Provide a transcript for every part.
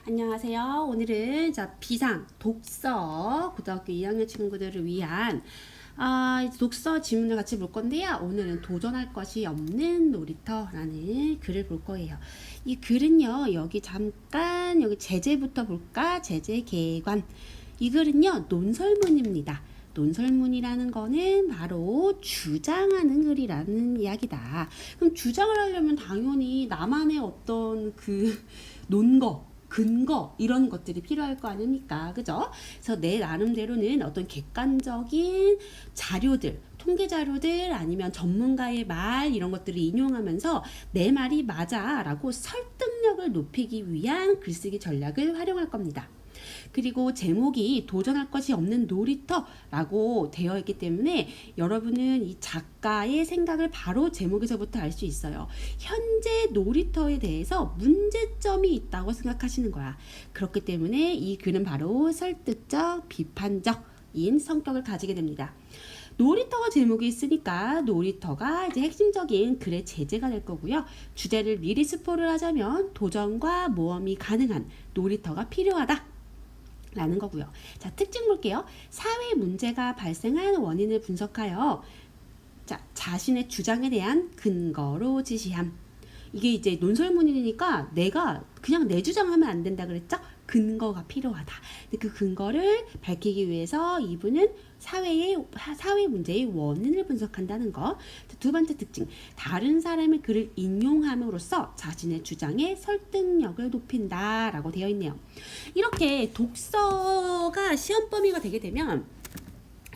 안녕하세요. 오늘은 비상 독서 고등학교 2학년 친구들을 위한 독서 지문을 같이 볼 건데요. 오늘은 도전할 것이 없는 놀이터라는 글을 볼 거예요. 이 글은요, 여기 잠깐 여기 제재부터 볼까? 제재 개관. 이 글은요, 논설문입니다. 논설문이라는 거는 바로 주장하는 글이라는 이야기다. 그럼 주장을 하려면 당연히 나만의 어떤 논거, 근거 이런 것들이 필요할 거 아닙니까? 그죠? 그래서 내 나름대로는 어떤 객관적인 자료들, 통계 자료들 아니면 전문가의 말 이런 것들을 인용하면서 내 말이 맞아라고 설득력을 높이기 위한 글쓰기 전략을 활용할 겁니다. 그리고 제목이 도전할 것이 없는 놀이터라고 되어 있기 때문에 여러분은 이 작가의 생각을 바로 제목에서부터 알 수 있어요. 현재 놀이터에 대해서 문제점이 있다고 생각하시는 거야. 그렇기 때문에 이 글은 바로 설득적, 비판적인 성격을 가지게 됩니다. 놀이터가 제목이 있으니까 놀이터가 이제 핵심적인 글의 제재가 될 거고요. 주제를 미리 스포를 하자면 도전과 모험이 가능한 놀이터가 필요하다 라는 거고요. 자, 특징 볼게요. 사회 문제가 발생한 원인을 분석하여 자신의 주장에 대한 근거로 지시함. 이게 이제 논설문이니까 내가 그냥 내 주장하면 안 된다 그랬죠? 근거가 필요하다. 근데 그 근거를 밝히기 위해서 이분은 사회 문제의 원인을 분석한다는 거. 두 번째 특징, 다른 사람의 글을 인용함으로써 자신의 주장의 설득력을 높인다라고 되어 있네요. 이렇게 독서가 시험 범위가 되게 되면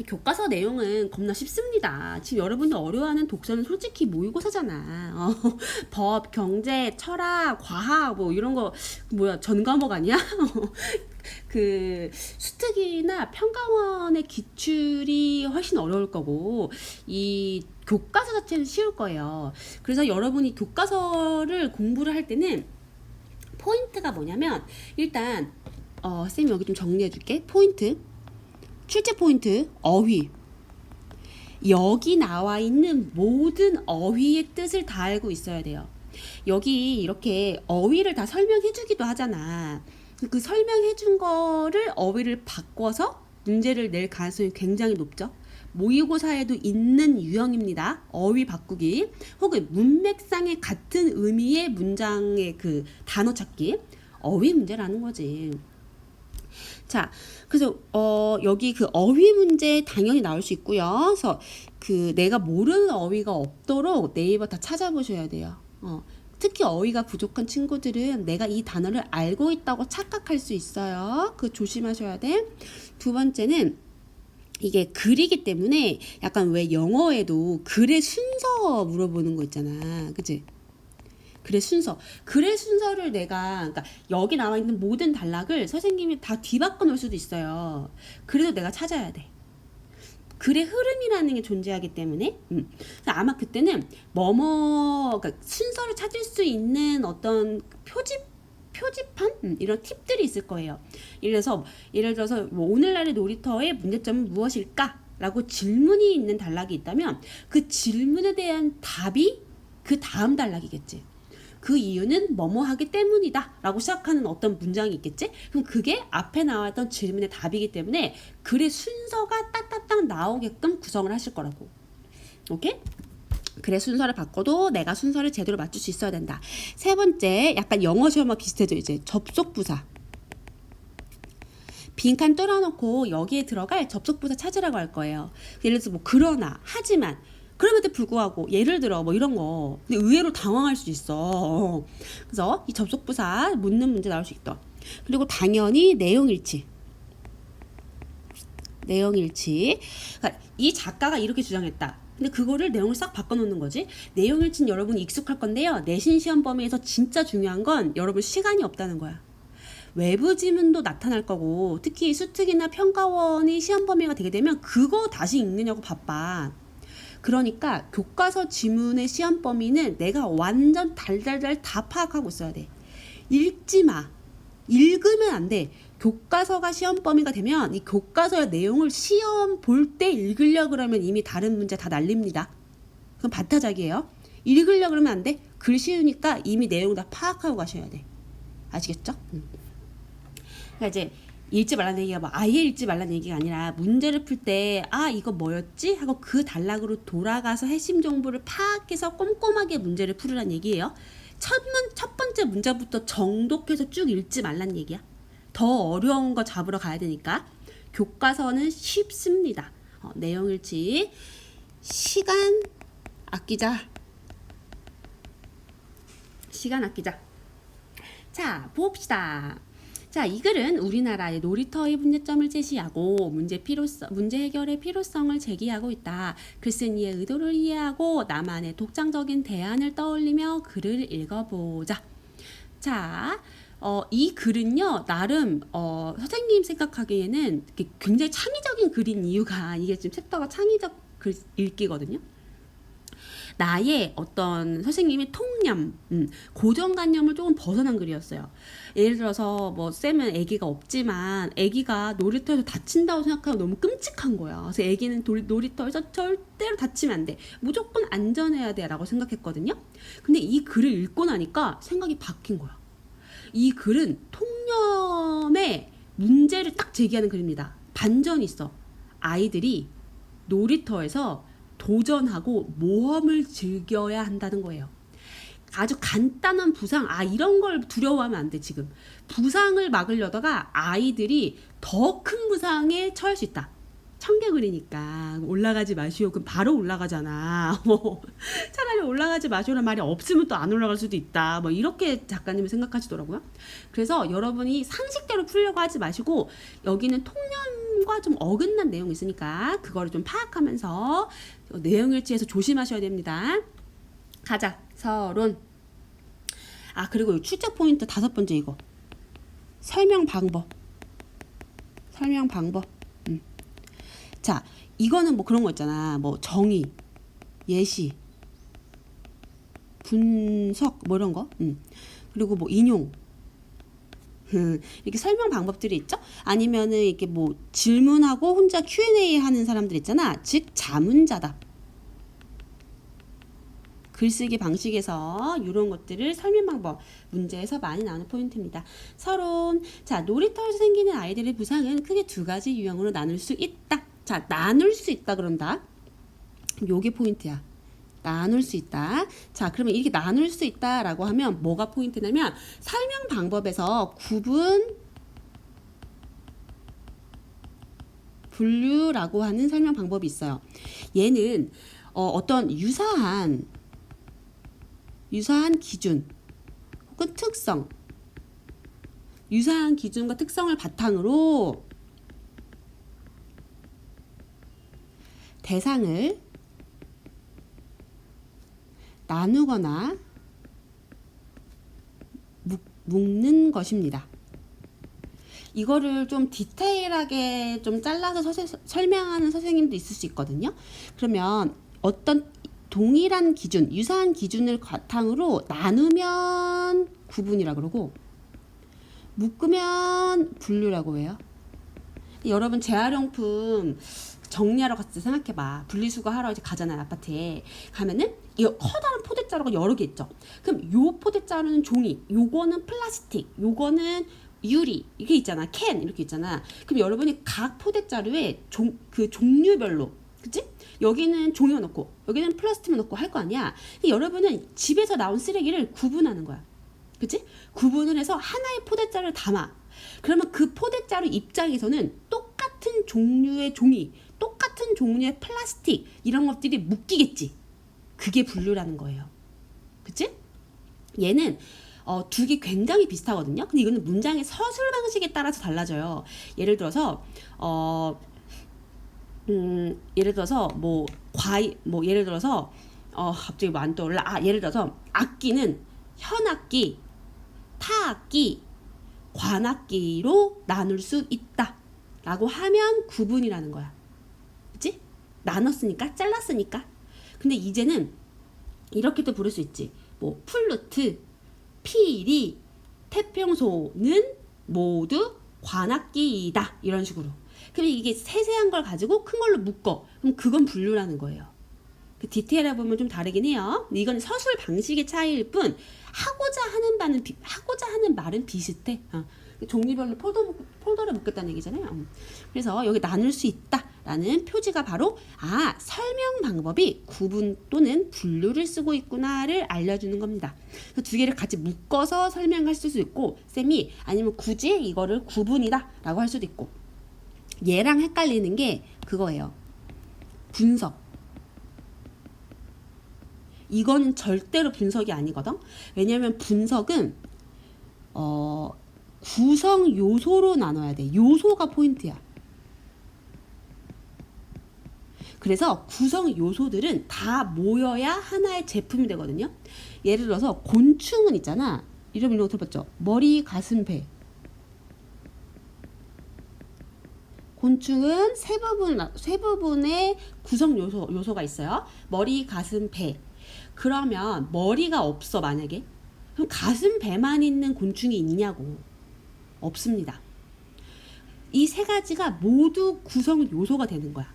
교과서 내용은 겁나 쉽습니다. 지금 여러분들 어려워하는 독서는 솔직히 모의고사잖아. 법, 경제, 철학, 과학 뭐 이런 거 전 과목 아니야? 수특이나 평가원의 기출이 훨씬 어려울 거고 이 교과서 자체는 쉬울 거예요. 그래서 여러분이 교과서를 공부를 할 때는 포인트가 뭐냐면 일단 쌤 여기 좀 정리해 줄게. 포인트, 출제 포인트, 어휘. 여기 나와 있는 모든 어휘의 뜻을 다 알고 있어야 돼요. 여기 이렇게 어휘를 다 설명해 주기도 하잖아. 그 설명해 준 거를 어휘를 바꿔서 문제를 낼 가능성이 굉장히 높죠. 모의고사에도 있는 유형입니다. 어휘 바꾸기 혹은 문맥상의 같은 의미의 문장의 단어 찾기. 어휘 문제라는 거지. 자, 그래서 여기 어휘 문제 당연히 나올 수 있고요. 그래서 내가 모르는 어휘가 없도록 네이버 다 찾아보셔야 돼요. 특히 어휘가 부족한 친구들은 내가 이 단어를 알고 있다고 착각할 수 있어요. 조심하셔야 돼. 두 번째는 이게 글이기 때문에 약간 왜 영어에도 글의 순서 물어보는 거 있잖아. 그치? 글의 순서를 그러니까 여기 나와 있는 모든 단락을 선생님이 다 뒤바꿔 놓을 수도 있어요. 그래도 내가 찾아야 돼. 글의 흐름이라는 게 존재하기 때문에 아마 그때는 그러니까 순서를 찾을 수 있는 어떤 표지판 이런 팁들이 있을 거예요. 예를 들어서 뭐 오늘날의 놀이터의 문제점은 무엇일까? 라고 질문이 있는 단락이 있다면 그 질문에 대한 답이 그 다음 단락이겠지. 그 이유는 뭐뭐 하기 때문이다 라고 시작하는 어떤 문장이 있겠지? 그럼 그게 앞에 나왔던 질문의 답이기 때문에 글의 순서가 딱딱딱 나오게끔 구성을 하실 거라고. 오케이? 글의 순서를 바꿔도 내가 순서를 제대로 맞출 수 있어야 된다. 세 번째, 약간 영어 시험과 비슷해져. 이제 접속부사. 빈칸 뚫어놓고 여기에 들어갈 접속부사 찾으라고 할 거예요. 예를 들어서 그러나, 하지만 그럼에도 불구하고 예를 들어 이런 거 근데 의외로 당황할 수 있어. 그래서 이 접속부사 묻는 문제 나올 수 있다. 그리고 당연히 내용일치. 그러니까 이 작가가 이렇게 주장했다. 근데 그거를 내용을 싹 바꿔놓는 거지. 내용일치는 여러분이 익숙할 건데요. 내신 시험 범위에서 진짜 중요한 건 여러분 시간이 없다는 거야. 외부 지문도 나타날 거고 특히 수특이나 평가원이 시험 범위가 되게 되면 그거 다시 읽느냐고 바빠. 그러니까 교과서 지문의 시험 범위는 내가 완전 달달달 다 파악하고 있어야 돼. 읽지 마. 읽으면 안 돼. 교과서가 시험 범위가 되면 이 교과서의 내용을 시험 볼 때 읽으려고 그러면 이미 다른 문제 다 날립니다. 그럼 반타작이에요. 읽으려고 그러면 안 돼. 글 쉬우니까 이미 내용 다 파악하고 가셔야 돼. 아시겠죠? 그러니까 이제 읽지 말라는 얘기가 뭐 아예 읽지 말라는 얘기가 아니라 문제를 풀 때 아 이거 뭐였지 하고 그 단락으로 돌아가서 핵심 정보를 파악해서 꼼꼼하게 문제를 풀으란 얘기예요. 첫 번째 문제부터 정독해서 쭉 읽지 말란 얘기야. 더 어려운 거 잡으러 가야 되니까. 교과서는 쉽습니다. 내용 일치. 시간 아끼자. 시간 아끼자. 자, 봅시다. 자, 이 글은 우리나라의 놀이터의 문제점을 제시하고 문제 해결의 필요성을 제기하고 있다. 글쓴 이의 의도를 이해하고 나만의 독창적인 대안을 떠올리며 글을 읽어보자. 자, 이 글은요, 나름 선생님 생각하기에는 굉장히 창의적인 글인 이유가 이게 지금 챕터가 창의적 글 읽기거든요. 나의 어떤 선생님의 통념, 고정관념을 조금 벗어난 글이었어요. 예를 들어서 뭐 쌤은 아기가 없지만 아기가 놀이터에서 다친다고 생각하면 너무 끔찍한 거야. 그래서 아기는 놀이터에서 절대로 다치면 안 돼. 무조건 안전해야 돼 라고 생각했거든요. 근데 이 글을 읽고 나니까 생각이 바뀐 거야. 이 글은 통념의 문제를 딱 제기하는 글입니다. 반전이 있어. 아이들이 놀이터에서 도전하고 모험을 즐겨야 한다는 거예요. 아주 간단한 부상, 이런 걸 두려워하면 안 돼. 지금 부상을 막으려다가 아이들이 더 큰 부상에 처할 수 있다. 청개구리니까 올라가지 마시오. 그럼 바로 올라가잖아. 차라리 올라가지 마시오란 말이 없으면 또 안 올라갈 수도 있다. 이렇게 작가님은 생각하시더라고요. 그래서 여러분이 상식대로 풀려고 하지 마시고 여기는 통념과 좀 어긋난 내용이 있으니까 그거를 좀 파악하면서 내용일치해서 조심하셔야 됩니다. 가자. 서론. 그리고 출제 포인트 5번째 이거. 설명 방법. 자, 이거는 뭐 그런 거 있잖아. 뭐 정의, 예시, 분석 뭐 이런 거. 그리고 뭐 인용. 이렇게 설명 방법들이 있죠. 아니면은 이렇게 뭐 질문하고 혼자 Q&A 하는 사람들 있잖아. 즉 자문자답. 글쓰기 방식에서 이런 것들을 설명 방법 문제에서 많이 나오는 포인트입니다. 서론. 자, 놀이터에서 생기는 아이들의 부상은 크게 2가지 유형으로 나눌 수 있다. 자, 나눌 수 있다 그런다. 요게 포인트야. 나눌 수 있다. 자, 그러면 이렇게 나눌 수 있다라고 하면 뭐가 포인트냐면 설명 방법에서 구분, 분류라고 하는 설명 방법이 있어요. 얘는 어떤 유사한 기준 혹은 특성, 유사한 기준과 특성을 바탕으로 대상을 나누거나 묶는 것입니다. 이거를 좀 디테일하게 좀 잘라서 설명하는 선생님도 있을 수 있거든요. 그러면 어떤 동일한 기준, 유사한 기준을 바탕으로 나누면 구분이라고 그러고 묶으면 분류라고 해요. 여러분 재활용품 정리하러 갔을 때 생각해봐. 분리수거 하러 이제 가잖아요. 아파트에 가면은 이 커다란 포대자루가 여러 개 있죠. 그럼 요 포대자루는 종이, 요거는 플라스틱, 요거는 유리, 이게 있잖아. 캔 이렇게 있잖아. 그럼 여러분이 각 포대자루에 그 종류별로, 그치? 여기는 종이만 넣고 여기는 플라스틱만 넣고 할 거 아니야. 여러분은 집에서 나온 쓰레기를 구분하는 거야. 그치? 구분을 해서 하나의 포대자루를 담아. 그러면 그 포대자루 입장에서는 똑같은 종류의 종이, 똑같은 종류의 플라스틱 이런 것들이 묶이겠지. 그게 분류라는 거예요. 그치? 얘는 2개 굉장히 비슷하거든요. 근데 이거는 문장의 서술 방식에 따라서 달라져요. 예를 들어서 예를 들어서 갑자기 뭐 안 떠올라. 예를 들어서 악기는 현악기, 타악기, 관악기로 나눌 수 있다 라고 하면 구분이라는 거야. 그치? 나눴으니까, 잘랐으니까. 근데 이제는 이렇게도 부를 수 있지. 뭐 플루트, 피리, 태평소는 모두 관악기이다 이런 식으로. 그럼 이게 세세한 걸 가지고 큰 걸로 묶어. 그럼 그건 분류라는 거예요. 그 디테일해 보면 좀 다르긴 해요. 근데 이건 서술 방식의 차이일 뿐 하고자 하는 말은 비슷해. 종류별로 폴더를 묶겠다는 얘기잖아요. 그래서 여기 나눌 수 있다라는 표지가 바로 설명 방법이 구분 또는 분류를 쓰고 있구나를 알려주는 겁니다. 두 개를 같이 묶어서 설명할 수도 있고 쌤이 아니면 굳이 이거를 구분이다라고 할 수도 있고 얘랑 헷갈리는 게 그거예요. 분석. 이거는 절대로 분석이 아니거든. 왜냐하면 분석은 구성 요소로 나눠야 돼. 요소가 포인트야. 그래서 구성 요소들은 다 모여야 하나의 제품이 되거든요. 예를 들어서 곤충은 있잖아. 이름 이런 거 들어봤죠? 머리, 가슴, 배. 곤충은 세 부분의 구성 요소가 있어요. 머리, 가슴, 배. 그러면 머리가 없어 만약에 그럼 가슴 배만 있는 곤충이 있냐고. 없습니다. 이 세 가지가 모두 구성 요소가 되는 거야.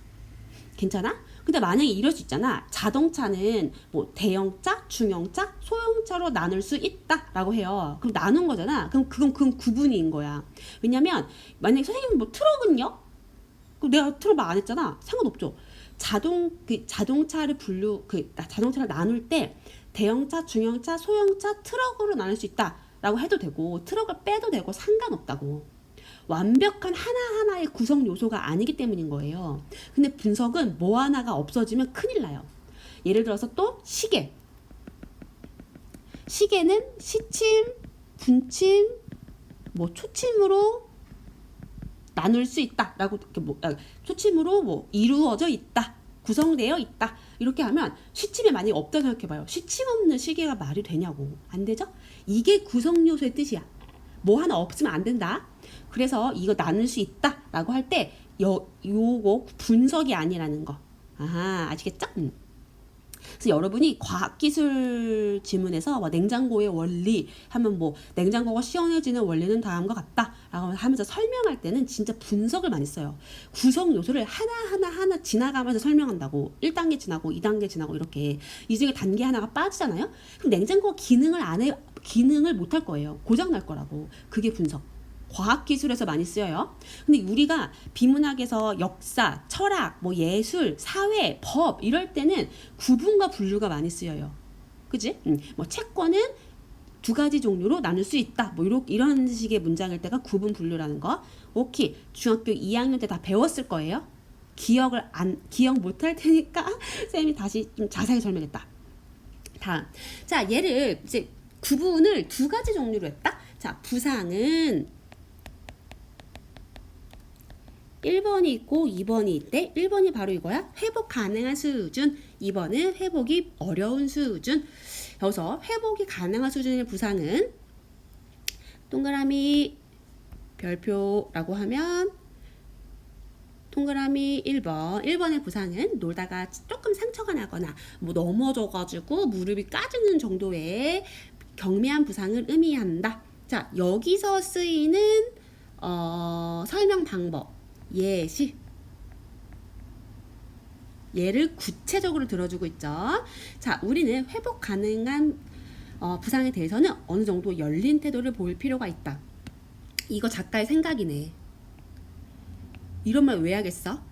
괜찮아? 근데 만약에 이럴 수 있잖아. 자동차는 뭐 대형차, 중형차, 소형차로 나눌 수 있다라고 해요. 그럼 나눈 거잖아. 그럼 그건 구분인 거야. 왜냐면 만약에 선생님 뭐 트럭은요? 그럼 내가 트럭 말 안 했잖아. 상관없죠. 자동차를 자동차를 나눌 때 대형차, 중형차, 소형차, 트럭으로 나눌 수 있다라고 해도 되고 트럭을 빼도 되고 상관없다고. 완벽한 하나하나의 구성 요소가 아니기 때문인 거예요. 근데 분석은 뭐 하나가 없어지면 큰일 나요. 예를 들어서 또 시계. 시계는 시침, 분침, 뭐 초침으로 나눌 수 있다라고 초침으로 뭐 이루어져 있다, 구성되어 있다 이렇게 하면 시침이 만약에 없다 생각해봐요. 시침 없는 시계가 말이 되냐고. 안 되죠? 이게 구성 요소의 뜻이야. 뭐 하나 없으면 안 된다. 그래서 이거 나눌 수 있다라고 할 때 요거 분석이 아니라는 거. 아시겠죠? 그래서 여러분이 과학기술 지문에서 뭐 냉장고의 원리 하면 뭐 냉장고가 시원해지는 원리는 다음과 같다라고 하면서 설명할 때는 진짜 분석을 많이 써요. 구성 요소를 하나 지나가면서 설명한다고. 1단계 지나고 2단계 지나고 이렇게. 이 중에 단계 하나가 빠지잖아요. 그럼 냉장고가 기능을 못 할 거예요. 고장 날 거라고. 그게 분석. 과학기술에서 많이 쓰여요. 근데 우리가 비문학에서 역사, 철학, 뭐 예술, 사회, 법 이럴 때는 구분과 분류가 많이 쓰여요. 그지? 뭐 채권은 두 가지 종류로 나눌 수 있다. 뭐 이런 식의 문장일 때가 구분 분류라는 거. 오케이. 중학교 2학년 때 다 배웠을 거예요. 기억 못 할 테니까 쌤이 다시 좀 자세히 설명했다. 다음. 자, 얘를 이제 구분을 두 가지 종류로 했다. 자, 부상은 1번이 있고 2번이 있대. 1번이 바로 이거야. 회복 가능한 수준. 2번은 회복이 어려운 수준. 여기서 회복이 가능한 수준의 부상은 동그라미 별표라고 하면 동그라미 1번. 1번의 부상은 놀다가 조금 상처가 나거나 뭐 넘어져가지고 무릎이 까지는 정도의 경미한 부상을 의미한다. 자, 여기서 쓰이는 설명 방법. 예시. 얘를 구체적으로 들어주고 있죠. 자, 우리는 회복 가능한 부상에 대해서는 어느 정도 열린 태도를 보일 필요가 있다. 이거 작가의 생각이네. 이런 말 왜 하겠어?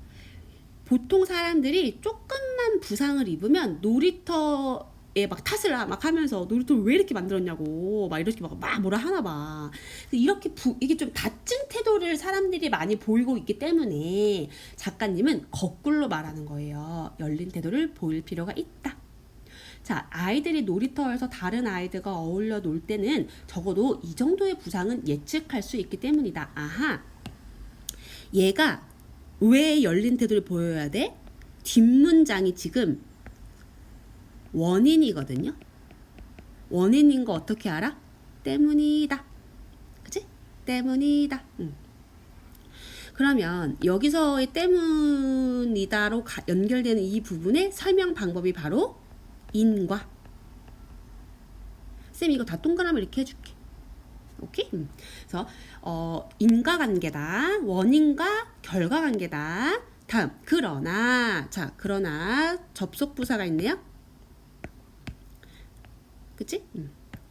보통 사람들이 조금만 부상을 입으면 놀이터에 막 탓을 막 하면서 놀이터를 왜 이렇게 만들었냐고 막 이렇게 막 뭐라 하나 봐. 이렇게 이게 좀 다친 태도를 사람들이 많이 보이고 있기 때문에 작가님은 거꾸로 말하는 거예요. 열린 태도를 보일 필요가 있다. 자, 아이들이 놀이터에서 다른 아이들과 어울려 놀 때는 적어도 이 정도의 부상은 예측할 수 있기 때문이다. 아하. 얘가 왜 열린 태도를 보여야 돼? 뒷문장이 지금 원인이거든요. 원인인 거 어떻게 알아? 때문이다. 그치? 때문이다. 그러면 여기서의 때문이다로 연결되는 이 부분의 설명 방법이 바로 인과. 쌤 이거 다 동그라미 이렇게 해줄게. 오케이? 그래서 인과관계다. 원인과 결과관계다. 다음. 그러나 접속부사가 있네요. 그치?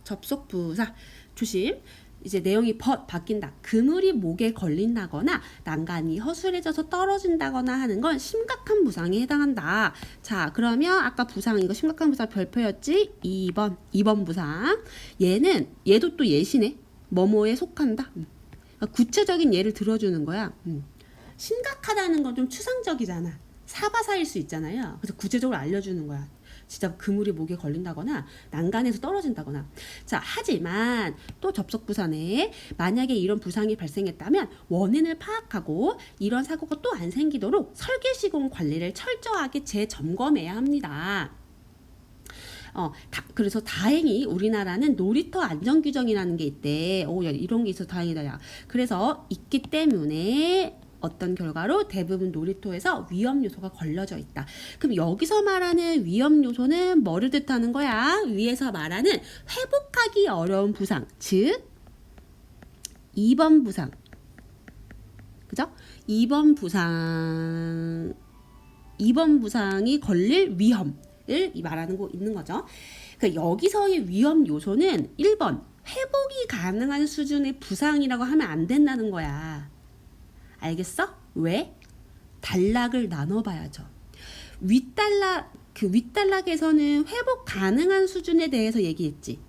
접속부사. 조심. 이제 내용이 바뀐다. 그물이 목에 걸린다거나 난간이 허술해져서 떨어진다거나 하는 건 심각한 부상에 해당한다. 자, 그러면 아까 부상 이거 심각한 부상 별표였지? 2번 부상. 얘도 또 예시네. 뭐뭐에 속한다. 그러니까 구체적인 예를 들어주는 거야. 심각하다는 건 좀 추상적이잖아. 사바사일 수 있잖아요. 그래서 구체적으로 알려주는 거야. 진짜 그물이 목에 걸린다거나 난간에서 떨어진다거나. 자, 하지만 또 접속 부산에 만약에 이런 부상이 발생했다면 원인을 파악하고 이런 사고가 또 안 생기도록 설계 시공 관리를 철저하게 재점검해야 합니다. 그래서 다행히 우리나라는 놀이터 안전규정이라는 게 있대. 야, 이런 게 있어 다행이다. 야. 그래서 있기 때문에 어떤 결과로 대부분 놀이터에서 위험 요소가 걸려져 있다. 그럼 여기서 말하는 위험 요소는 뭐를 뜻하는 거야? 위에서 말하는 회복하기 어려운 부상, 즉 2번 부상, 그죠? 2번 부상이 걸릴 위험을 말하는 거 있는 거죠. 그러니까 여기서의 위험 요소는 1번 회복이 가능한 수준의 부상이라고 하면 안 된다는 거야. 알겠어? 왜? 단락을 나눠봐야죠. 윗단락에서는 회복 가능한 수준에 대해서 얘기했지.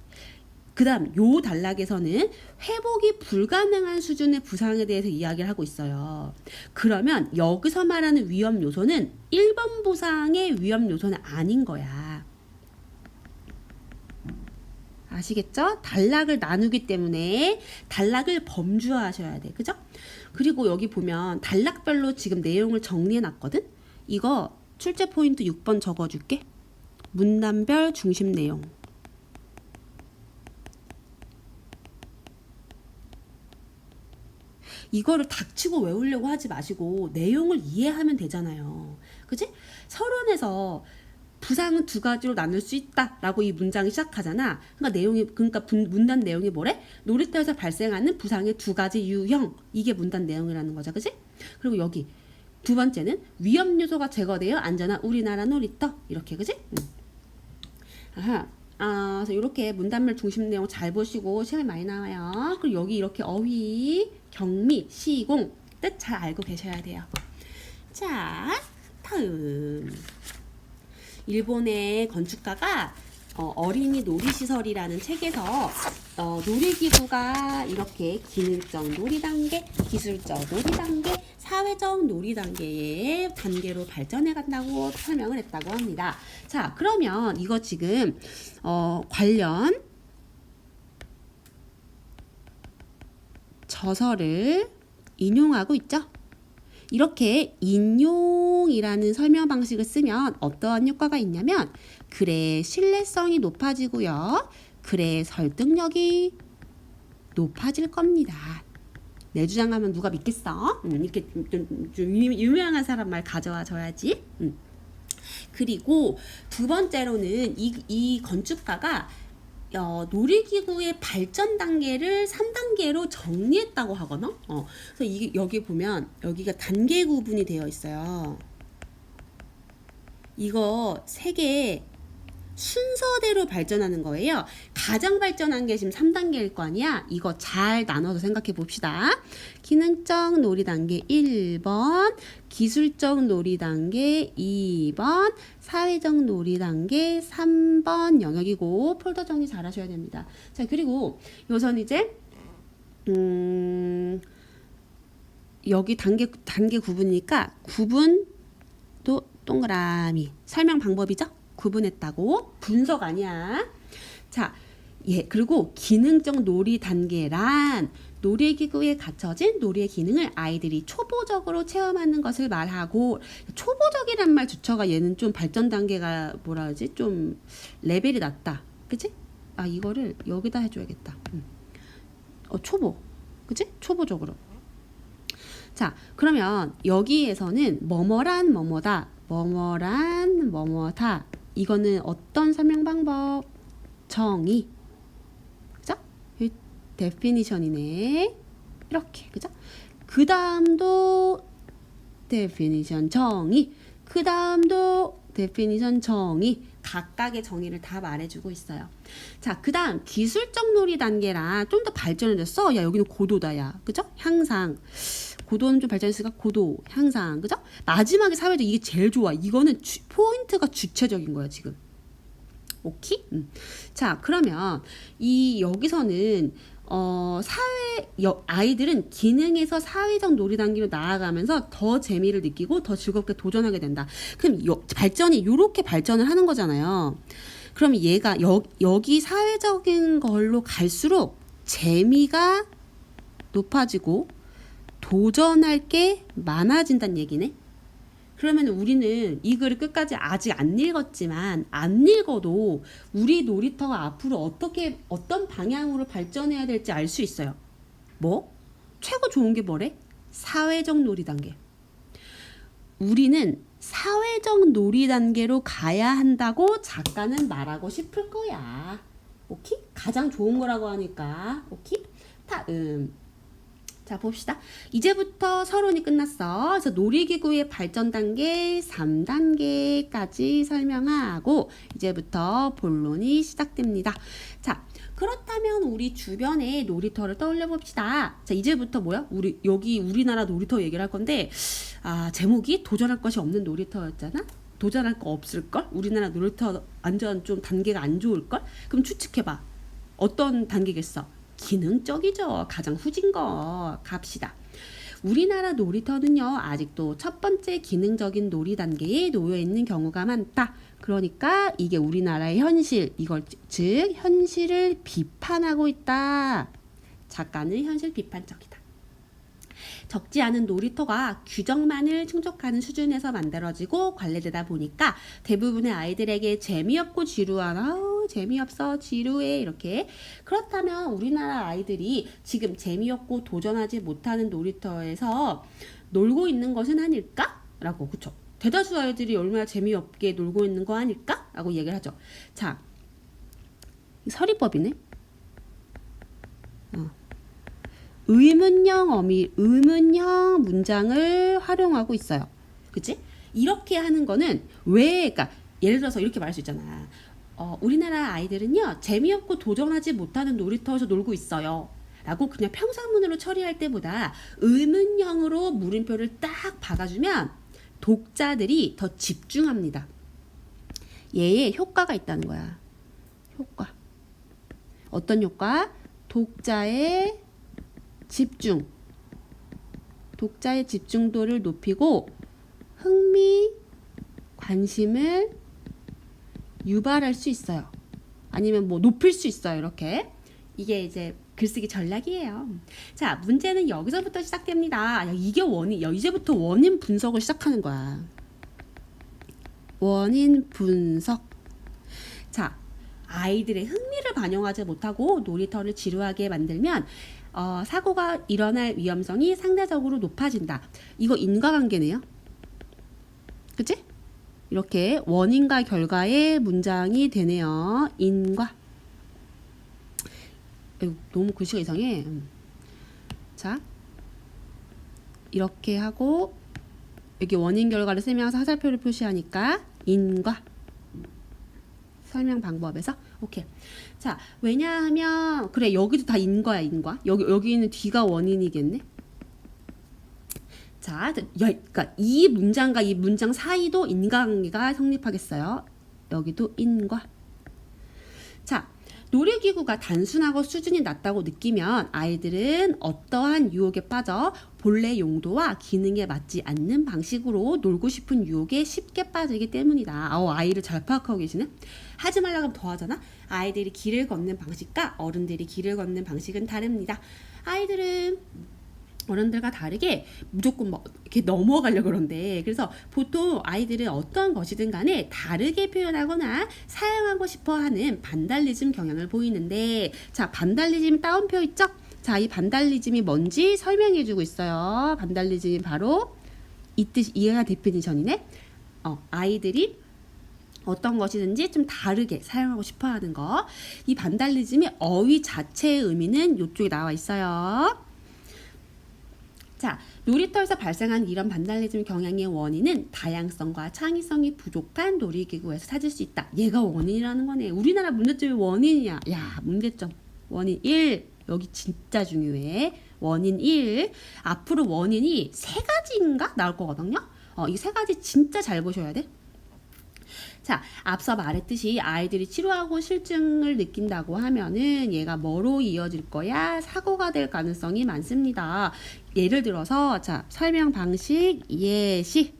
그 다음 요 단락에서는 회복이 불가능한 수준의 부상에 대해서 이야기를 하고 있어요. 그러면 여기서 말하는 위험 요소는 1번 부상의 위험 요소는 아닌 거야. 아시겠죠? 단락을 나누기 때문에 단락을 범주화하셔야 돼. 그죠? 그리고 여기 보면 단락별로 지금 내용을 정리해 놨거든? 이거 출제 포인트 6번 적어줄게. 문단별 중심 내용. 이거를 닥치고 외우려고 하지 마시고 내용을 이해하면 되잖아요. 그치? 서론에서 부상은 두 가지로 나눌 수 있다라고 이 문장이 시작하잖아. 그러니까 문단 내용이 뭐래? 놀이터에서 발생하는 부상의 두 가지 유형. 이게 문단 내용이라는 거죠. 그치? 그리고 여기 두 번째는 위험 요소가 제거되어 안전한 우리나라 놀이터. 이렇게, 그치? 그래서 이렇게 문단별 중심 내용 잘 보시고 시간이 많이 나와요. 그리고 여기 이렇게 어휘, 경미, 시공 뜻 잘 알고 계셔야 돼요. 자, 다음. 일본의 건축가가 어린이 놀이시설이라는 책에서 놀이기구가 이렇게 기능적 놀이단계, 기술적 놀이단계, 사회적 놀이단계의 단계로 발전해 간다고 설명을 했다고 합니다. 자, 그러면 이거 지금 관련 저서를 인용하고 있죠? 이렇게 인용이라는 설명 방식을 쓰면 어떠한 효과가 있냐면 글의 신뢰성이 높아지고요. 글의 설득력이 높아질 겁니다. 내 주장하면 누가 믿겠어? 이렇게 좀 유명한 사람 말 가져와 줘야지. 그리고 두 번째로는 이 건축가가 놀이기구의 발전 단계를 3단계로 정리했다고 하거나 그래서 여기 보면 여기가 단계 구분이 되어 있어요. 이거 3개 순서대로 발전하는 거예요. 가장 발전한 게 지금 3단계일 거 아니야. 이거 잘 나눠서 생각해 봅시다. 기능적 놀이 단계 1번, 기술적 놀이 단계 2번, 사회적 놀이 단계 3번 영역이고 폴더 정리 잘 하셔야 됩니다. 자, 그리고 요선 이제 여기 단계 구분이니까 구분도 동그라미 설명 방법이죠? 구분했다고. 분석 아니야. 자, 그리고 기능적 놀이 단계란 놀이기구에 갖춰진 놀이의 기능을 아이들이 초보적으로 체험하는 것을 말하고, 초보적이란 말 주처가 얘는 좀 발전 단계가 뭐라 하지? 좀 레벨이 낮다. 그치? 이거를 여기다 해줘야겠다. 초보. 그치? 초보적으로. 자, 그러면 여기에서는 뭐뭐란 뭐뭐다. 뭐뭐란 뭐뭐다. 이거는 어떤 설명 방법? 정의. 그죠? 데피니션이네. 이렇게. 그죠? 그 다음도 데피니션 정의. 그 다음도 데피니션 정의. 각각의 정의를 다 말해주고 있어요. 자, 그 다음 기술적 놀이 단계랑 좀 더 발전을 됐어. 야, 여기는 고도다, 야. 그죠? 향상. 고도는 좀 발전했으니까 고도, 향상. 그죠? 마지막에 사회적, 이게 제일 좋아. 이거는 포인트가 주체적인 거야, 지금. 오케이? 자, 그러면 여기서는 아이들은 기능에서 사회적 놀이 단계로 나아가면서 더 재미를 느끼고 더 즐겁게 도전하게 된다. 그럼 발전이 이렇게 발전을 하는 거잖아요. 그럼 얘가 여기 사회적인 걸로 갈수록 재미가 높아지고 도전할 게 많아진다는 얘기네. 그러면 우리는 이 글을 끝까지 아직 안 읽었지만 안 읽어도 우리 놀이터가 앞으로 어떤 방향으로 발전해야 될지 알 수 있어요. 뭐? 최고 좋은 게 뭐래? 사회적 놀이 단계. 우리는 사회적 놀이 단계로 가야 한다고 작가는 말하고 싶을 거야. 오케이? 가장 좋은 거라고 하니까. 오케이? 다음. 자, 봅시다. 이제부터 서론이 끝났어. 그래서 놀이기구의 발전 단계 3단계까지 설명하고 이제부터 본론이 시작됩니다. 자, 그렇다면 우리 주변의 놀이터를 떠올려 봅시다. 자, 이제부터 뭐야? 여기 우리나라 놀이터 얘기를 할 건데, 제목이 도전할 것이 없는 놀이터였잖아? 도전할 거 없을걸? 우리나라 놀이터 완전 좀 단계가 안 좋을걸? 그럼 추측해봐. 어떤 단계겠어? 기능적이죠. 가장 후진 거 갑시다. 우리나라 놀이터는요, 아직도 첫 번째 기능적인 놀이 단계에 놓여 있는 경우가 많다. 그러니까 이게 우리나라의 현실, 이걸 즉 현실을 비판하고 있다. 작가는 현실 비판적이다. 적지 않은 놀이터가 규정만을 충족하는 수준에서 만들어지고 관리되다 보니까 대부분의 아이들에게 재미없고 지루한 재미없어 지루해 이렇게. 그렇다면 우리나라 아이들이 지금 재미없고 도전하지 못하는 놀이터에서 놀고 있는 것은 아닐까? 라고. 그쵸? 대다수 아이들이 얼마나 재미없게 놀고 있는 거 아닐까? 라고 얘기를 하죠. 자, 서리법이네. 의문형 문장을 활용하고 있어요. 그치? 이렇게 하는 거는 그러니까 예를 들어서 이렇게 말할 수 있잖아. 우리나라 아이들은요, 재미없고 도전하지 못하는 놀이터에서 놀고 있어요. 라고 그냥 평상문으로 처리할 때보다 의문형으로 물음표를 딱 박아주면 독자들이 더 집중합니다. 얘의 효과가 있다는 거야. 효과. 어떤 효과? 독자의 집중도를 높이고 흥미, 관심을 유발할 수 있어요. 아니면 뭐 높일 수 있어요. 이렇게. 이게 이제 글쓰기 전략이에요. 자, 문제는 여기서부터 시작됩니다. 이게 이제부터 원인 분석을 시작하는 거야. 원인 분석. 자, 아이들의 흥미를 반영하지 못하고 놀이터를 지루하게 만들면 사고가 일어날 위험성이 상대적으로 높아진다. 이거 인과관계네요. 그치? 이렇게 원인과 결과의 문장이 되네요. 인과. 너무 글씨가 이상해. 자, 이렇게 하고 여기 원인 결과를 설명해서 화살표를 표시하니까 인과. 설명 방법에서 오케이. 자, 왜냐하면 그래, 여기도 다 인과야. 여기는 뒤가 원인이겠네. 자, 그러니까 이 문장과 이 문장 사이도 인과관계가 성립하겠어요. 여기도 인과. 자, 놀이기구가 단순하고 수준이 낮다고 느끼면 아이들은 어떠한 유혹에 빠져 본래 용도와 기능에 맞지 않는 방식으로 놀고 싶은 유혹에 쉽게 빠지기 때문이다. 아이를 잘 파악하고 계시네. 하지 말라고 하면 더 하잖아. 아이들이 길을 걷는 방식과 어른들이 길을 걷는 방식은 다릅니다. 아이들은 어른들과 다르게 무조건 이렇게 넘어가려고 그런데, 그래서 보통 아이들은 어떤 것이든 간에 다르게 표현하거나 사용하고 싶어 하는 반달리즘 경향을 보이는데, 자, 반달리즘 따옴표 있죠? 자, 이 반달리즘이 뭔지 설명해 주고 있어요. 반달리즘이 바로 이 뜻, 이해가 데피니션이네. 아이들이 어떤 것이든지 좀 다르게 사용하고 싶어 하는 거. 이 반달리즘의 어휘 자체의 의미는 이쪽에 나와 있어요. 자, 놀이터에서 발생한 이런 반달리즘 경향의 원인은 다양성과 창의성이 부족한 놀이기구에서 찾을 수 있다. 얘가 원인이라는 거네. 우리나라 문제점이 원인이야. 야, 문제점. 원인 1. 여기 진짜 중요해. 원인 1. 앞으로 원인이 3가지인가 나올 거거든요. 이 3가지 진짜 잘 보셔야 돼. 자, 앞서 말했듯이 아이들이 치료하고 실증을 느낀다고 하면은 얘가 뭐로 이어질 거야? 사고가 될 가능성이 많습니다. 예를 들어서 자, 설명 방식 예시.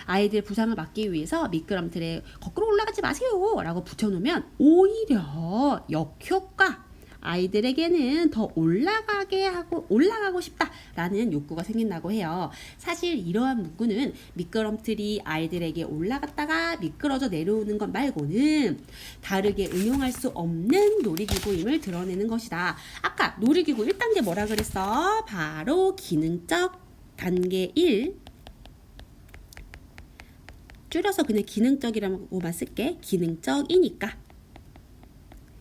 아이들 부상을 막기 위해서 미끄럼틀에 거꾸로 올라가지 마세요 라고 붙여놓으면 오히려 역효과, 아이들에게는 더 올라가고 싶다라는 욕구가 생긴다고 해요. 사실 이러한 문구는 미끄럼틀이 아이들에게 올라갔다가 미끄러져 내려오는 것 말고는 다르게 응용할 수 없는 놀이기구임을 드러내는 것이다. 아까 놀이기구 1단계 뭐라 그랬어? 바로 기능적 단계 1. 줄여서 그냥 기능적이라고만 쓸게. 기능적이니까.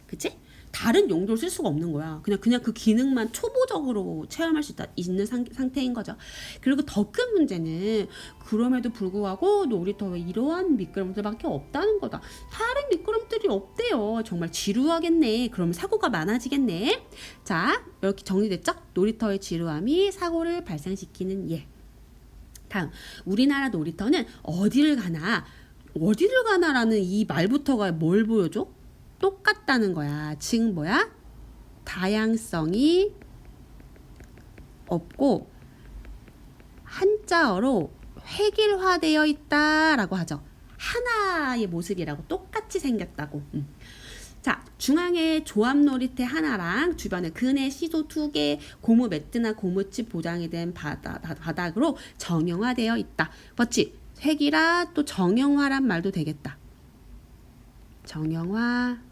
그치? 다른 용도를 쓸 수가 없는 거야. 그냥 그 기능만 초보적으로 체험할 수 있는 상태인 거죠. 그리고 더 큰 문제는 그럼에도 불구하고 놀이터에 이러한 미끄럼틀밖에 없다는 거다. 다른 미끄럼틀이 없대요. 정말 지루하겠네. 그러면 사고가 많아지겠네. 자, 이렇게 정리됐죠? 놀이터의 지루함이 사고를 발생시키는 예. 다음, 우리나라 놀이터는 어디를 가나라는 이 말부터가 뭘 보여줘? 똑같다는 거야. 즉 뭐야? 다양성이 없고 한자어로 획일화되어 있다라고 하죠. 하나의 모습이라고, 똑같이 생겼다고. 자, 중앙에 조합 놀이터 하나랑 주변에 그네 시소 2개, 고무 매트나 고무칩 보장이 된 바닥으로 정형화되어 있다. 그렇지? 획일화 또 정형화란 말도 되겠다. 정형화.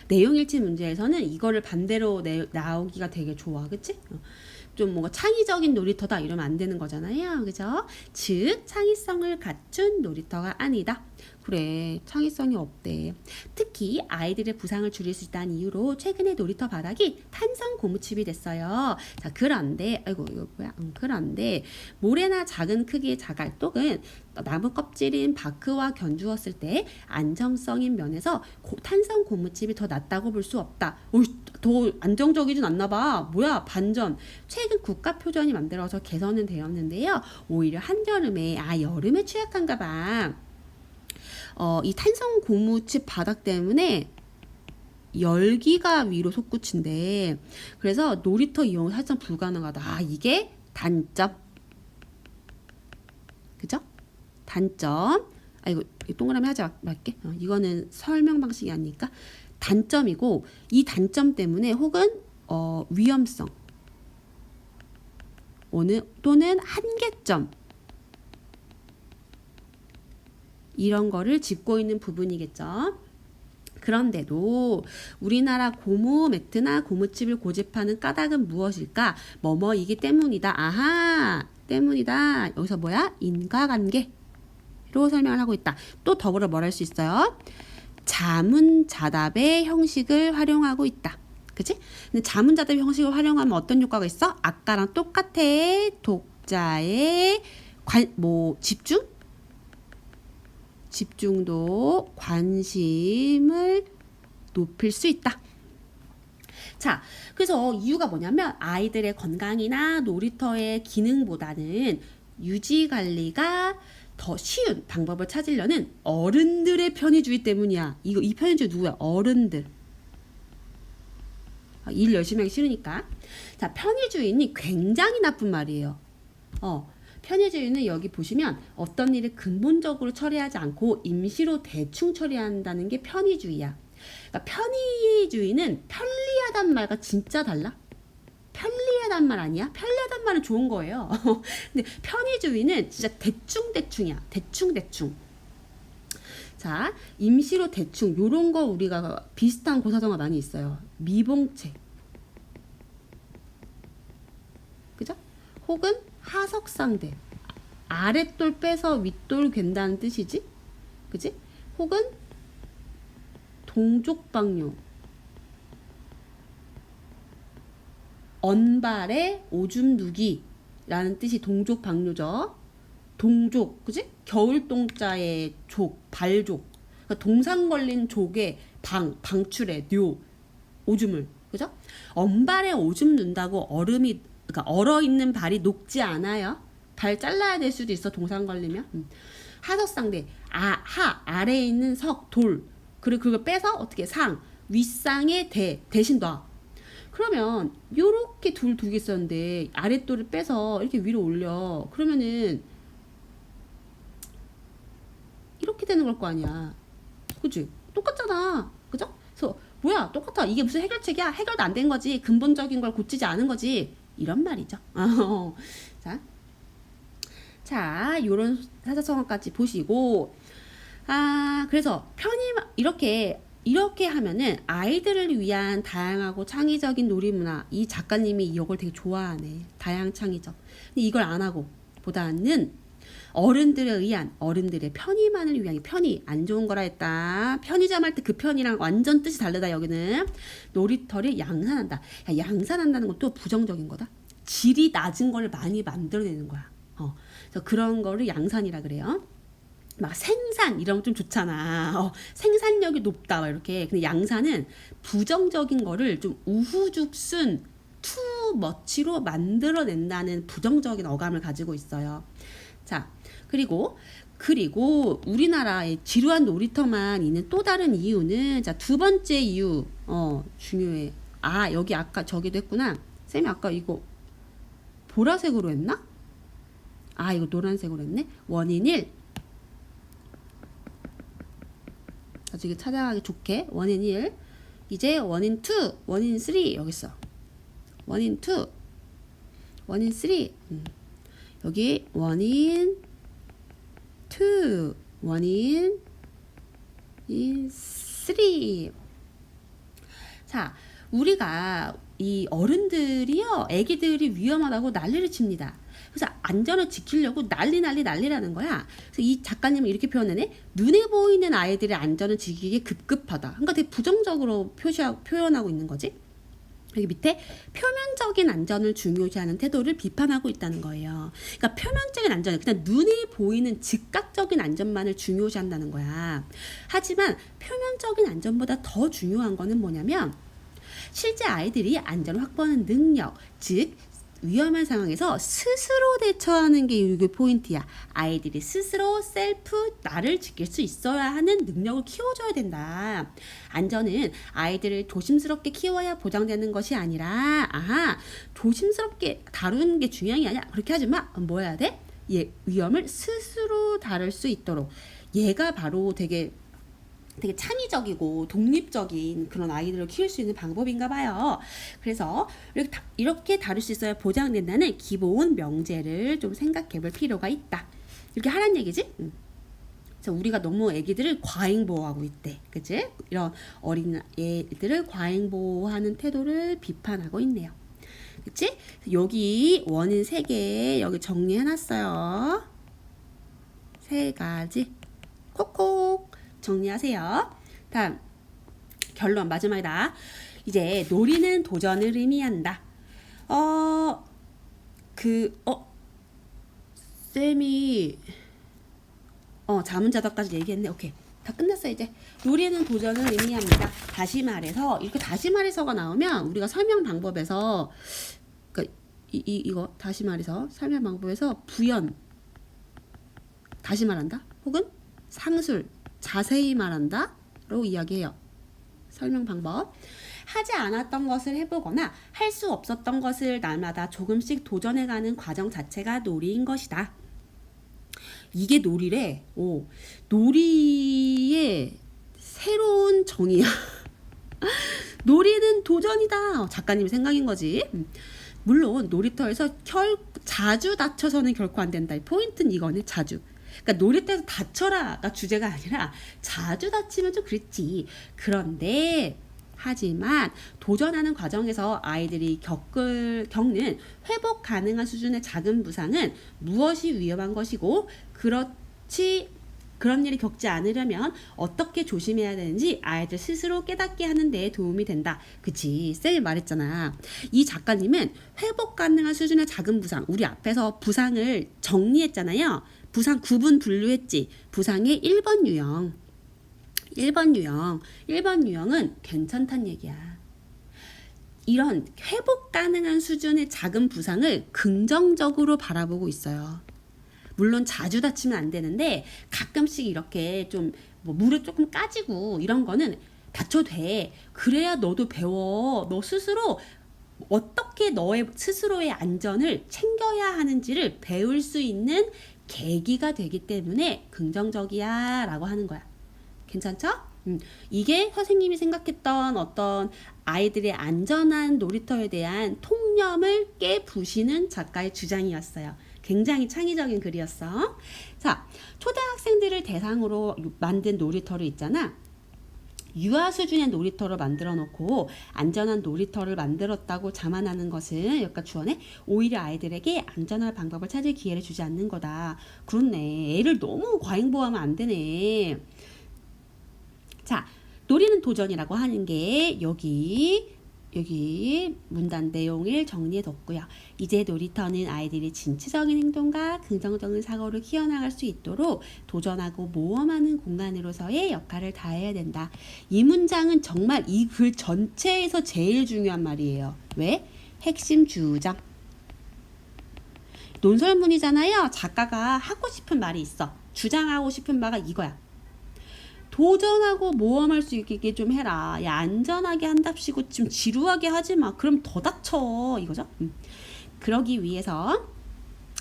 내용일치 문제에서는 이거를 반대로 나오기가 되게 좋아. 그치? 좀 뭔가 창의적인 놀이터다 이러면 안 되는 거잖아요. 그죠? 즉 창의성을 갖춘 놀이터가 아니다. 그래, 창의성이 없대. 특히 아이들의 부상을 줄일 수 있다는 이유로 최근에 놀이터 바닥이 탄성 고무칩이 됐어요. 자, 그런데 그런데 모래나 작은 크기의 자갈독은 나무 껍질인 바크와 견주었을 때 안정성인 면에서 탄성 고무칩이 더 낫다고 볼 수 없다. 더 안정적이진 않나 봐. 뭐야, 반전. 최근 국가표준이 만들어서 개선은 되었는데요. 오히려 한여름에 여름에 취약한가 봐. 이 탄성 고무칩 바닥 때문에 열기가 위로 솟구친대. 그래서 놀이터 이용이 살짝 불가능하다. 이게 단점. 그죠? 단점. 이거 동그라미 하지 말게. 이거는 설명 방식이 아니니까. 단점이고, 이 단점 때문에 혹은 위험성 또는 한계점, 이런 거를 짚고 있는 부분이겠죠. 그런데도 우리나라 고무 매트나 고무칩을 고집하는 까닭은 무엇일까? 뭐뭐이기 때문이다. 때문이다. 여기서 뭐야? 인과관계로 설명을 하고 있다. 또 더불어 뭘 할 수 있어요? 자문자답의 형식을 활용하고 있다. 그치? 근데 자문자답의 형식을 활용하면 어떤 효과가 있어? 아까랑 똑같아. 독자의 집중도, 관심을 높일 수 있다. 자, 그래서 이유가 뭐냐면 아이들의 건강이나 놀이터의 기능보다는 유지 관리가 더 쉬운 방법을 찾으려는 어른들의 편의주의 때문이야. 이 편의주의 누구야? 어른들. 일 열심히 하기 싫으니까. 자, 편의주의는 굉장히 나쁜 말이에요. 편의주의는 여기 보시면 어떤 일을 근본적으로 처리하지 않고 임시로 대충 처리한다는 게 편의주의야. 그러니까 편의주의는 편리하단 말과 진짜 달라. 편리하단 말 아니야? 편리하단 말은 좋은 거예요. 근데 편의주의는 진짜 대충이야. 대충. 자, 임시로 대충 요런 거 우리가 비슷한 고사성어 많이 있어요. 미봉책. 그죠? 혹은 하석상대. 아랫돌 빼서 윗돌 괜다는 뜻이지? 그지? 혹은 동족방뇨. 언발에 오줌 누기라는 뜻이 동족 방뇨죠. 동족, 그지? 겨울동자의 족, 발족. 그러니까 동상 걸린 족의 방출에 뇨, 오줌을, 그죠? 언발에 오줌 눈다고 그러니까 얼어 있는 발이 녹지 않아요. 발 잘라야 될 수도 있어, 동상 걸리면. 하석상대, 아래에 있는 석, 돌. 그리고 그걸 빼서 어떻게 윗상에 대신 놔. 그러면 요렇게 돌 두 개 있었는데 아랫돌을 빼서 이렇게 위로 올려. 그러면은 이렇게 되는 걸 거 아니야. 그치? 똑같잖아. 그죠? 그래서 뭐야, 똑같아. 이게 무슨 해결책이야? 해결도 안 된 거지. 근본적인 걸 고치지 않은 거지. 이런 말이죠. 자, 요런 사자성어까지 보시고, 그래서 이렇게 하면은 아이들을 위한 다양하고 창의적인 놀이문화, 이 작가님이 이걸 되게 좋아하네. 다양 창의적. 근데 이걸 안 하고 보다는 어른들에 의한, 어른들의 편의만을 위한, 편의 안 좋은 거라 했다. 편의점 할 때 그 편이랑 완전 뜻이 다르다. 여기는 놀이터를 양산한다. 야, 양산한다는 것도 부정적인 거다. 질이 낮은 걸 많이 만들어내는 거야. 그래서 그런 거를 양산이라 그래요. 막 생산 이런 거 좀 좋잖아. 생산력이 높다 막 이렇게. 근데 양산은 부정적인 거를 좀 우후죽순 투머치로 만들어낸다는 부정적인 어감을 가지고 있어요. 자, 그리고 우리나라에 지루한 놀이터만 있는 또 다른 이유는, 자, 두 번째 이유, 중요해. 여기 아까 저기도 했구나. 쌤이 아까 이거 보라색으로 했나? 이거 노란색으로 했네. 원인 1. 나중에 찾아가기 좋게. 원인 1. 이제 원인 2, 원인 3 여기 있어. 원인 2, 원인 3. 여기 원인 2, 원인 3. 자, 우리가 이 어른들이요, 애기들이 위험하다고 난리를 칩니다. 그래서 안전을 지키려고 난리라는 거야. 그래서 이 작가님은 이렇게 표현하네. 눈에 보이는 아이들의 안전을 지키기에 급급하다. 그러니까 되게 부정적으로 표현하고 있는 거지. 여기 밑에 표면적인 안전을 중요시하는 태도를 비판하고 있다는 거예요. 그러니까 표면적인 안전, 그냥 눈에 보이는 즉각적인 안전만을 중요시한다는 거야. 하지만 표면적인 안전보다 더 중요한 거는 뭐냐면, 실제 아이들이 안전을 확보하는 능력, 즉 위험한 상황에서 스스로 대처하는 게 이게 포인트야. 아이들이 스스로 나를 지킬 수 있어야 하는 능력을 키워줘야 된다. 안전은 아이들을 조심스럽게 키워야 보장되는 것이 아니라, 조심스럽게 다루는 게 중요한 게 아니야. 그렇게 하지 마. 뭐 해야 돼? 위험을 스스로 다룰 수 있도록. 얘가 바로 되게 창의적이고 독립적인 그런 아이들을 키울 수 있는 방법인가 봐요. 그래서 이렇게 다룰 수 있어야 보장된다는 기본 명제를 좀 생각해 볼 필요가 있다. 이렇게 하란 얘기지? 그래서 우리가 너무 애기들을 과잉보호하고 있대. 그치? 이런 어린 애들을 과잉보호하는 태도를 비판하고 있네요. 그치? 여기 원인 3개 여기 정리해놨어요. 3가지 콕콕 정리하세요. 다음 결론 마지막이다. 이제 놀이는 도전을 의미한다. 쌤이 자문자답까지 얘기했네. 오케이, 다 끝났어. 이제 놀이는 도전을 의미합니다. 다시 말해서 이렇게 다시 말해서가 나오면 우리가 설명 방법에서 이거 다시 말해서 설명 방법에서 부연 다시 말한다 혹은 상술 자세히 말한다 라고 이야기해요. 설명 방법. 하지 않았던 것을 해보거나 할 수 없었던 것을 날마다 조금씩 도전해가는 과정 자체가 놀이인 것이다. 이게 놀이래. 놀이의 새로운 정의야. 놀이는 도전이다. 작가님 생각인 거지. 물론 놀이터에서 자주 다쳐서는 결코 안 된다. 포인트는 이거네. 자주. 그러니까 놀이터에서 다쳐라가 주제가 아니라 자주 다치면 좀 그랬지. 그런데 하지만 도전하는 과정에서 아이들이 겪는 회복 가능한 수준의 작은 부상은 무엇이 위험한 것이고 그렇지 그런 일이 겪지 않으려면 어떻게 조심해야 되는지 아이들 스스로 깨닫게 하는 데 도움이 된다. 그치? 쌤이 말했잖아. 이 작가님은 회복 가능한 수준의 작은 부상, 우리 앞에서 부상을 정리했잖아요. 부상 9분 분류했지. 부상의 1번 유형. 1번 유형은 괜찮단 얘기야. 이런 회복 가능한 수준의 작은 부상을 긍정적으로 바라보고 있어요. 물론 자주 다치면 안 되는데 가끔씩 이렇게 좀 뭐 무릎 조금 까지고 이런 거는 다쳐도 돼. 그래야 너도 배워. 너 스스로 어떻게 너의 스스로의 안전을 챙겨야 하는지를 배울 수 있는 계기가 되기 때문에 긍정적이야 라고 하는 거야. 괜찮죠? 이게 선생님이 생각했던 어떤 아이들의 안전한 놀이터에 대한 통념을 깨부시는 작가의 주장이었어요. 굉장히 창의적인 글이었어. 자, 초등학생들을 대상으로 만든 놀이터를 있잖아. 유아 수준의 놀이터를 만들어 놓고 안전한 놀이터를 만들었다고 자만하는 것은 여기까지 주어네. 오히려 아이들에게 안전한 방법을 찾을 기회를 주지 않는 거다. 그렇네. 애를 너무 과잉보호하면 안 되네. 자, 노리는 도전이라고 하는 게 여기 문단 내용을 정리해뒀고요. 이제 놀이터는 아이들이 진취적인 행동과 긍정적인 사고를 키워나갈 수 있도록 도전하고 모험하는 공간으로서의 역할을 다해야 된다. 이 문장은 정말 이 글 전체에서 제일 중요한 말이에요. 왜? 핵심 주장. 논설문이잖아요. 작가가 하고 싶은 말이 있어. 주장하고 싶은 바가 이거야. 도전하고 모험할 수 있게 좀 해라. 야, 안전하게 한답시고 좀 지루하게 하지 마. 그럼 더 다쳐. 이거죠. 그러기 위해서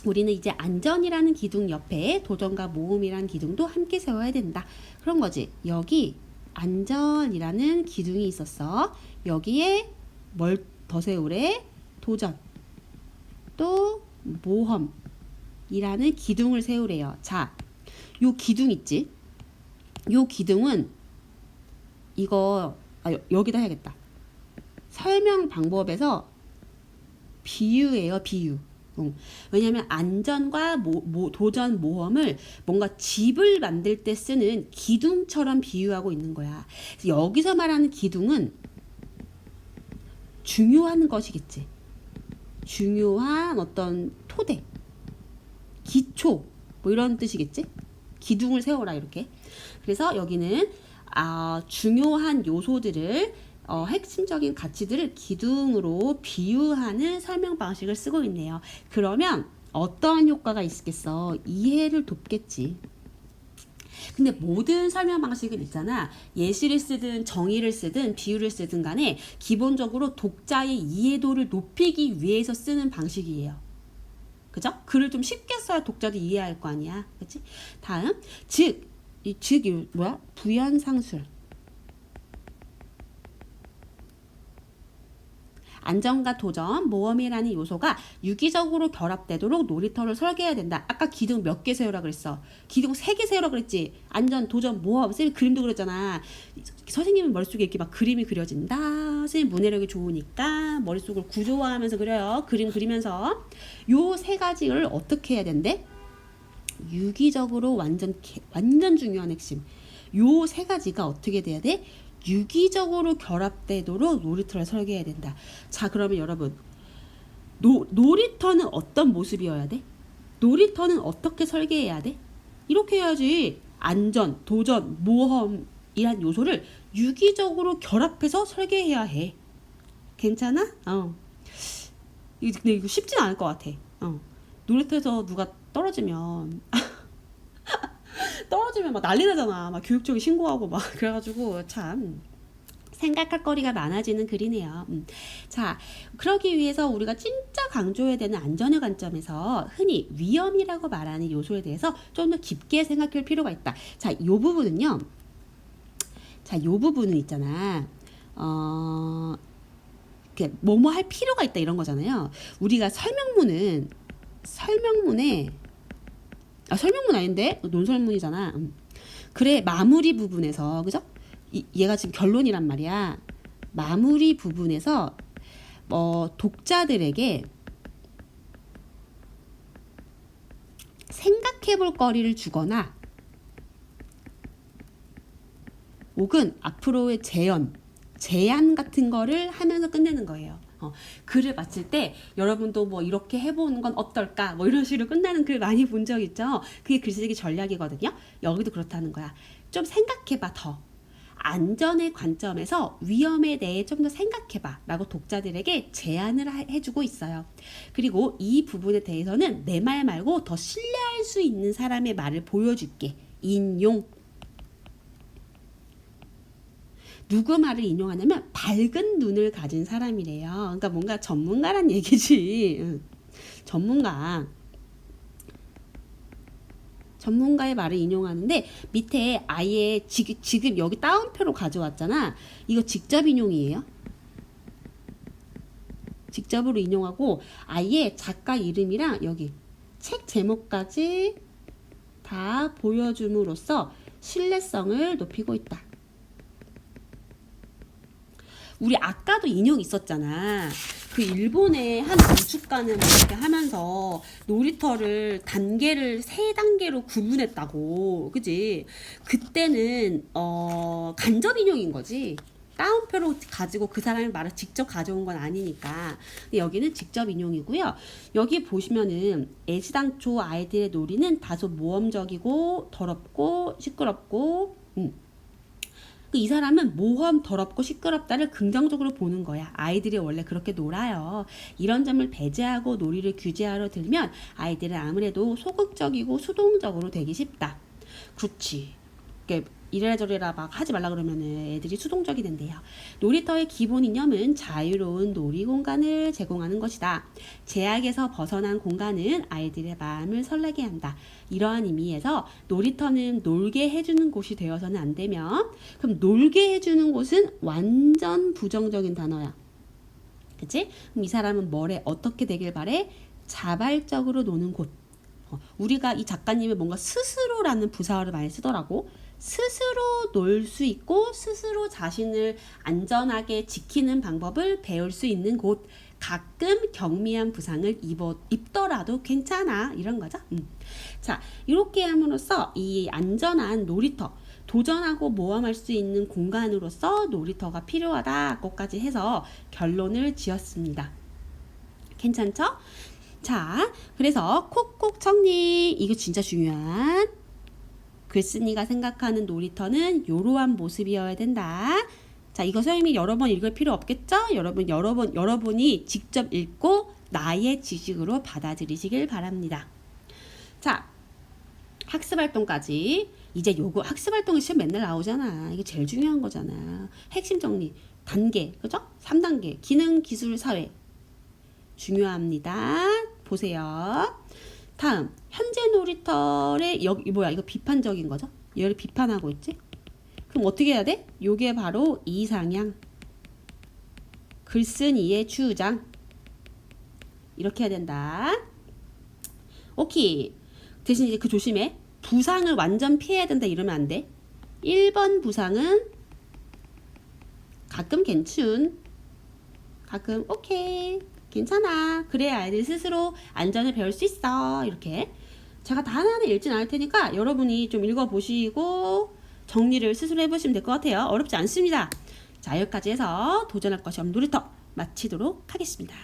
우리는 이제 안전이라는 기둥 옆에 도전과 모험이라는 기둥도 함께 세워야 된다. 그런 거지. 여기 안전이라는 기둥이 있었어. 여기에 뭘 더 세우래? 도전. 또 모험이라는 기둥을 세우래요. 자, 요 기둥 있지? 요 기둥은 여기다 해야겠다. 설명 방법에서 비유예요. 비유. 왜냐하면 안전과 도전, 모험을 뭔가 집을 만들 때 쓰는 기둥처럼 비유하고 있는 거야. 그래서 여기서 말하는 기둥은 중요한 것이겠지. 중요한 어떤 토대, 기초 뭐 이런 뜻이겠지. 기둥을 세워라 이렇게. 그래서 여기는 중요한 요소들을 핵심적인 가치들을 기둥으로 비유하는 설명 방식을 쓰고 있네요. 그러면 어떠한 효과가 있겠어? 이해를 돕겠지. 근데 모든 설명 방식은 있잖아. 예시를 쓰든 정의를 쓰든 비유를 쓰든 간에 기본적으로 독자의 이해도를 높이기 위해서 쓰는 방식이에요. 그죠? 글을 좀 쉽게 써야 독자도 이해할 거 아니야. 그치? 다음, 부연상술. 안전과 도전, 모험이라는 요소가 유기적으로 결합되도록 놀이터를 설계해야 된다. 아까 기둥 몇 개 세우라 그랬어? 기둥 3개 세우라 그랬지? 안전, 도전, 모험. 쌤이 그림도 그렸잖아. 선생님은 머릿속에 이렇게 막 그림이 그려진다. 선생님 문해력이 좋으니까 머릿속을 구조화하면서 그려요. 그림 그리면서. 요 3가지를 어떻게 해야 된대? 유기적으로 완전 중요한 핵심. 요 3가지가 어떻게 돼야 돼? 유기적으로 결합되도록 놀이터를 설계해야 된다. 자, 그러면 여러분, 놀이터는 어떤 모습이어야 돼? 놀이터는 어떻게 설계해야 돼? 이렇게 해야지. 안전, 도전, 모험이란 요소를 유기적으로 결합해서 설계해야 해. 괜찮아? 근데 이거 쉽진 않을 것 같아. 놀이터에서 누가 떨어지면 막 난리 나잖아. 막 교육청에 신고하고 막 그래가지고 참 생각할 거리가 많아지는 글이네요. 자, 그러기 위해서 우리가 진짜 강조해야 되는 안전의 관점에서 흔히 위험이라고 말하는 요소에 대해서 좀 더 깊게 생각할 필요가 있다. 자, 요 부분은요. 자, 요 부분은 있잖아. 뭐뭐 할 필요가 있다 이런 거잖아요. 우리가 설명문에 설명문 아닌데? 논설문이잖아. 그래, 마무리 부분에서, 그죠? 얘가 지금 결론이란 말이야. 마무리 부분에서, 독자들에게 생각해 볼 거리를 주거나, 혹은 앞으로의 제안 같은 거를 하면서 끝내는 거예요. 글을 마칠 때 여러분도 뭐 이렇게 해보는 건 어떨까 뭐 이런 식으로 끝나는 글 많이 본 적 있죠. 그게 글쓰기 전략이거든요. 여기도 그렇다는 거야. 좀 생각해봐. 더 안전의 관점에서 위험에 대해 좀 더 생각해봐 라고 독자들에게 제안을 해주고 있어요. 그리고 이 부분에 대해서는 내 말 말고 더 신뢰할 수 있는 사람의 말을 보여줄게. 인용. 누구 말을 인용하냐면 밝은 눈을 가진 사람이래요. 그러니까 뭔가 전문가란 얘기지. 전문가의 말을 인용하는데 밑에 아예 지금 여기 따옴표로 가져왔잖아. 이거 직접 인용이에요. 직접으로 인용하고 아예 작가 이름이랑 여기 책 제목까지 다 보여줌으로써 신뢰성을 높이고 있다. 우리 아까도 인용 있었잖아. 그 일본의 한 건축가는 이렇게 하면서 놀이터를 단계를 3단계로 구분했다고. 그지? 그때는 간접 인용인 거지. 따옴표로 가지고 그 사람의 말을 직접 가져온 건 아니니까. 근데 여기는 직접 인용이고요. 여기 보시면은 애시당초 아이들의 놀이는 다소 모험적이고 더럽고 시끄럽고 이 사람은 모험, 더럽고 시끄럽다를 긍정적으로 보는 거야. 아이들이 원래 그렇게 놀아요. 이런 점을 배제하고 놀이를 규제하러 들면 아이들은 아무래도 소극적이고 수동적으로 되기 쉽다. 그렇지. 이래라 저래라 막 하지 말라 그러면 애들이 수동적이 된대요. 놀이터의 기본 이념은 자유로운 놀이 공간을 제공하는 것이다. 제약에서 벗어난 공간은 아이들의 마음을 설레게 한다. 이러한 의미에서 놀이터는 놀게 해주는 곳이 되어서는 안 되며, 그럼 놀게 해주는 곳은 완전 부정적인 단어야. 그치? 그럼 이 사람은 뭐래? 어떻게 되길 바래? 자발적으로 노는 곳. 우리가 이 작가님은 뭔가 스스로라는 부사어를 많이 쓰더라고. 스스로 놀 수 있고 스스로 자신을 안전하게 지키는 방법을 배울 수 있는 곳. 가끔 경미한 부상을 입더라도 괜찮아. 이런 거죠. 자, 이렇게 함으로써 이 안전한 놀이터, 도전하고 모험할 수 있는 공간으로서 놀이터가 필요하다. 것까지 해서 결론을 지었습니다. 괜찮죠? 자, 그래서 콕콕 정리. 이거 진짜 중요한. 글쓴이가 생각하는 놀이터는 이러한 모습이어야 된다. 자, 이거 선생님이 여러 번 읽을 필요 없겠죠? 여러분이 직접 읽고 나의 지식으로 받아들이시길 바랍니다. 자, 학습활동까지. 이제 요거 학습활동이 시험 맨날 나오잖아. 이게 제일 중요한 거잖아. 핵심 정리. 단계, 그죠? 3단계. 기능, 기술, 사회. 중요합니다. 보세요. 다음, 현재 놀이터의 이거 비판적인 거죠? 얘를 비판하고 있지? 그럼 어떻게 해야 돼? 요게 바로 이상향. 글쓴이의 주장. 이렇게 해야 된다. 오케이. 대신 이제 그 조심해. 부상을 완전 피해야 된다 이러면 안 돼. 1번 부상은 가끔 괜춘. 가끔 오케이. 괜찮아. 그래 아이들 스스로 안전을 배울 수 있어. 이렇게 제가 다 하나하나 읽진 않을 테니까 여러분이 좀 읽어보시고 정리를 스스로 해보시면 될 것 같아요. 어렵지 않습니다. 자, 여기까지 해서 도전할 것이 없는 놀이터 마치도록 하겠습니다.